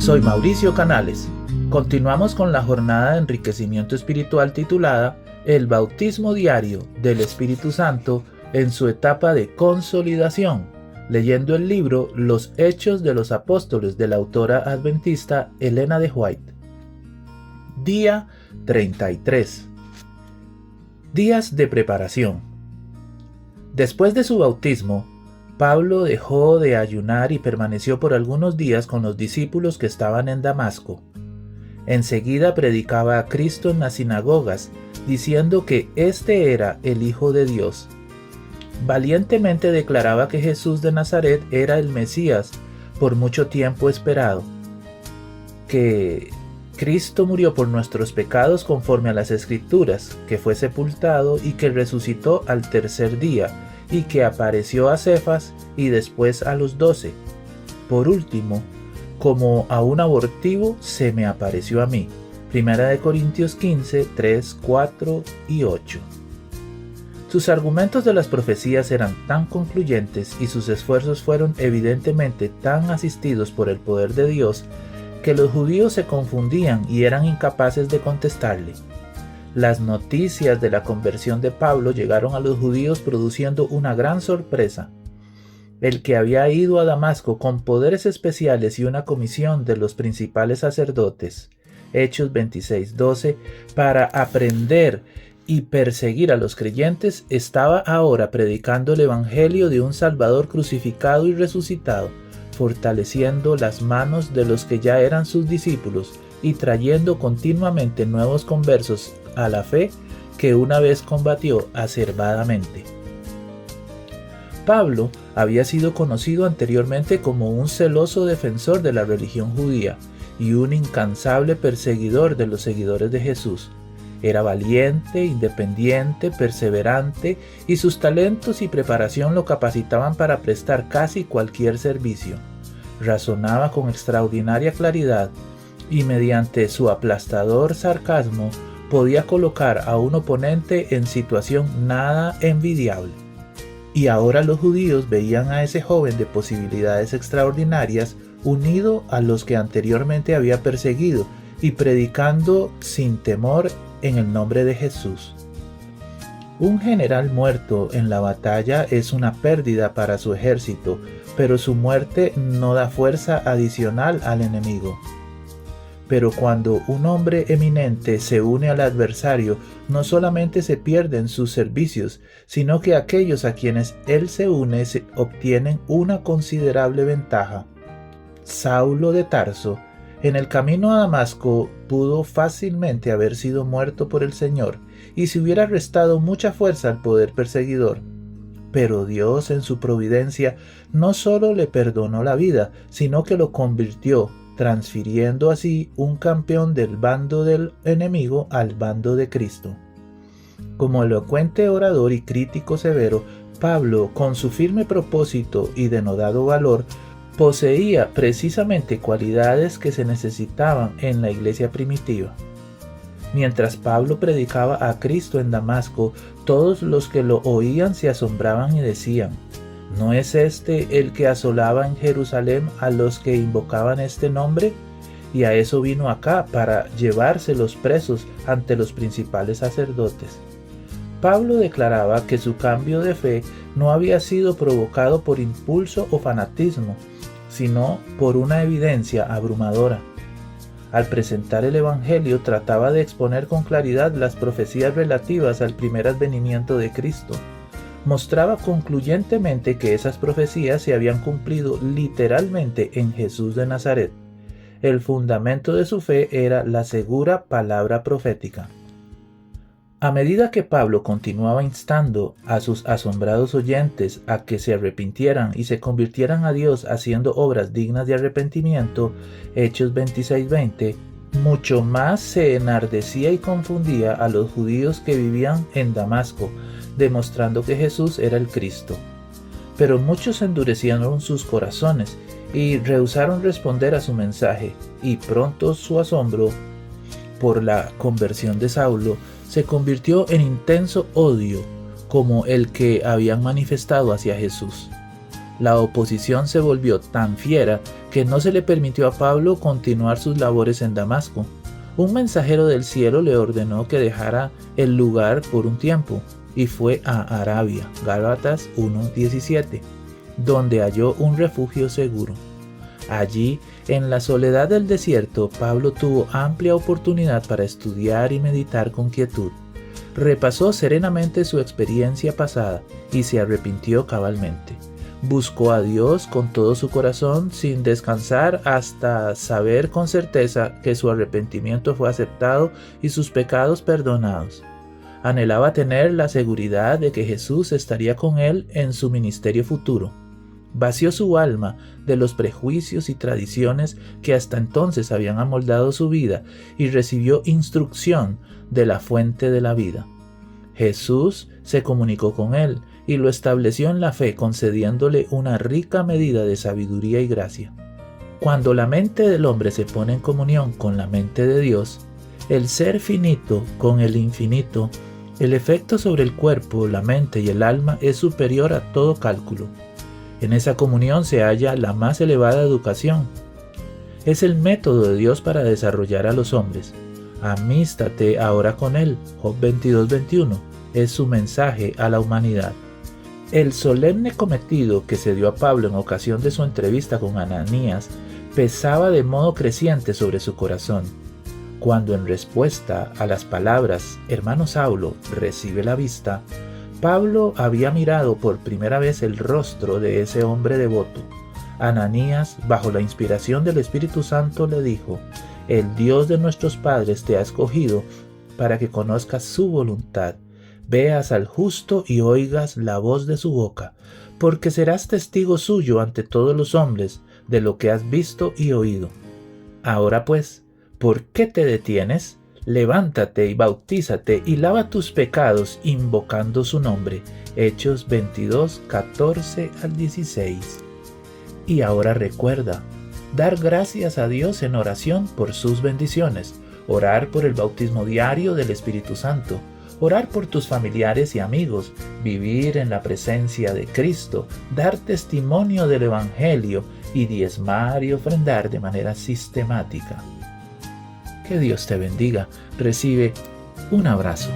Soy Mauricio Canales. Continuamos con la jornada de enriquecimiento espiritual titulada El bautismo diario del Espíritu Santo en su etapa de consolidación, leyendo el libro Los Hechos de los Apóstoles de la autora adventista Elena de White. Día 33. Días de preparación. Después de su bautismo, Pablo dejó de ayunar y permaneció por algunos días con los discípulos que estaban en Damasco. Enseguida predicaba a Cristo en las sinagogas, diciendo que éste era el Hijo de Dios. Valientemente declaraba que Jesús de Nazaret era el Mesías, por mucho tiempo esperado, que Cristo murió por nuestros pecados conforme a las Escrituras, que fue sepultado y que resucitó al tercer día, y que apareció a Cefas y después a los 12. Por último, como a un abortivo, se me apareció a mí. 1 Corintios 15, 3, 4 y 8. Sus argumentos de las profecías eran tan concluyentes y sus esfuerzos fueron evidentemente tan asistidos por el poder de Dios que los judíos se confundían y eran incapaces de contestarle. Las noticias de la conversión de Pablo llegaron a los judíos produciendo una gran sorpresa. El que había ido a Damasco con poderes especiales y una comisión de los principales sacerdotes, Hechos 26:12, para aprender y perseguir a los creyentes, estaba ahora predicando el evangelio de un Salvador crucificado y resucitado, fortaleciendo las manos de los que ya eran sus discípulos y trayendo continuamente nuevos conversos a la fe que una vez combatió acervadamente. Pablo había sido conocido anteriormente como un celoso defensor de la religión judía y un incansable perseguidor de los seguidores de Jesús. Era valiente, independiente, perseverante, y sus talentos y preparación lo capacitaban para prestar casi cualquier servicio. Razonaba con extraordinaria claridad y mediante su aplastador sarcasmo podía colocar a un oponente en situación nada envidiable. Y ahora los judíos veían a ese joven de posibilidades extraordinarias unido a los que anteriormente había perseguido y predicando sin temor en el nombre de Jesús. Un general muerto en la batalla es una pérdida para su ejército, pero su muerte no da fuerza adicional al enemigo. Pero cuando un hombre eminente se une al adversario, no solamente se pierden sus servicios, sino que aquellos a quienes él se une obtienen una considerable ventaja. Saulo de Tarso, en el camino a Damasco, pudo fácilmente haber sido muerto por el Señor, y se hubiera restado mucha fuerza al poder perseguidor. Pero Dios, en su providencia, no solo le perdonó la vida, sino que lo convirtió, transfiriendo así un campeón del bando del enemigo al bando de Cristo. Como elocuente orador y crítico severo, Pablo, con su firme propósito y denodado valor, poseía precisamente cualidades que se necesitaban en la iglesia primitiva. Mientras Pablo predicaba a Cristo en Damasco, todos los que lo oían se asombraban y decían: ¿no es este el que asolaba en Jerusalén a los que invocaban este nombre? Y a eso vino acá, para llevárselos presos ante los principales sacerdotes. Pablo declaraba que su cambio de fe no había sido provocado por impulso o fanatismo, sino por una evidencia abrumadora. Al presentar el Evangelio trataba de exponer con claridad las profecías relativas al primer advenimiento de Cristo. Mostraba concluyentemente que esas profecías se habían cumplido literalmente en Jesús de Nazaret. El fundamento de su fe era la segura palabra profética. A medida que Pablo continuaba instando a sus asombrados oyentes a que se arrepintieran y se convirtieran a Dios haciendo obras dignas de arrepentimiento, Hechos 26:20, mucho más se enardecía y confundía a los judíos que vivían en Damasco, demostrando que Jesús era el Cristo. Pero muchos endurecieron sus corazones y rehusaron responder a su mensaje, y pronto su asombro por la conversión de Saulo se convirtió en intenso odio, como el que habían manifestado hacia Jesús. La oposición se volvió tan fiera que no se le permitió a Pablo continuar sus labores en Damasco. Un mensajero del cielo le ordenó que dejara el lugar por un tiempo y fue a Arabia, Gálatas 1:17, donde halló un refugio seguro. Allí, en la soledad del desierto, Pablo tuvo amplia oportunidad para estudiar y meditar con quietud. Repasó serenamente su experiencia pasada y se arrepintió cabalmente. Buscó a Dios con todo su corazón sin descansar hasta saber con certeza que su arrepentimiento fue aceptado y sus pecados perdonados. Anhelaba tener la seguridad de que Jesús estaría con él en su ministerio futuro. Vació su alma de los prejuicios y tradiciones que hasta entonces habían amoldado su vida y recibió instrucción de la fuente de la vida. Jesús se comunicó con él y lo estableció en la fe, concediéndole una rica medida de sabiduría y gracia. Cuando la mente del hombre se pone en comunión con la mente de Dios, el ser finito con el infinito, el efecto sobre el cuerpo, la mente y el alma es superior a todo cálculo. En esa comunión se halla la más elevada educación. Es el método de Dios para desarrollar a los hombres. Amístate ahora con Él. Job 22:21 es su mensaje a la humanidad. El solemne cometido que se dio a Pablo en ocasión de su entrevista con Ananías pesaba de modo creciente sobre su corazón. Cuando en respuesta a las palabras «Hermano Saulo, recibe la vista», Pablo había mirado por primera vez el rostro de ese hombre devoto. Ananías, bajo la inspiración del Espíritu Santo, le dijo: «El Dios de nuestros padres te ha escogido para que conozcas su voluntad, veas al justo y oigas la voz de su boca, porque serás testigo suyo ante todos los hombres de lo que has visto y oído. Ahora pues, ¿por qué te detienes? Levántate y bautízate y lava tus pecados invocando su nombre». Hechos 22:14-16. Y ahora recuerda, dar gracias a Dios en oración por sus bendiciones, orar por el bautismo diario del Espíritu Santo, orar por tus familiares y amigos, vivir en la presencia de Cristo, dar testimonio del Evangelio y diezmar y ofrendar de manera sistemática. Que Dios te bendiga. Recibe un abrazo.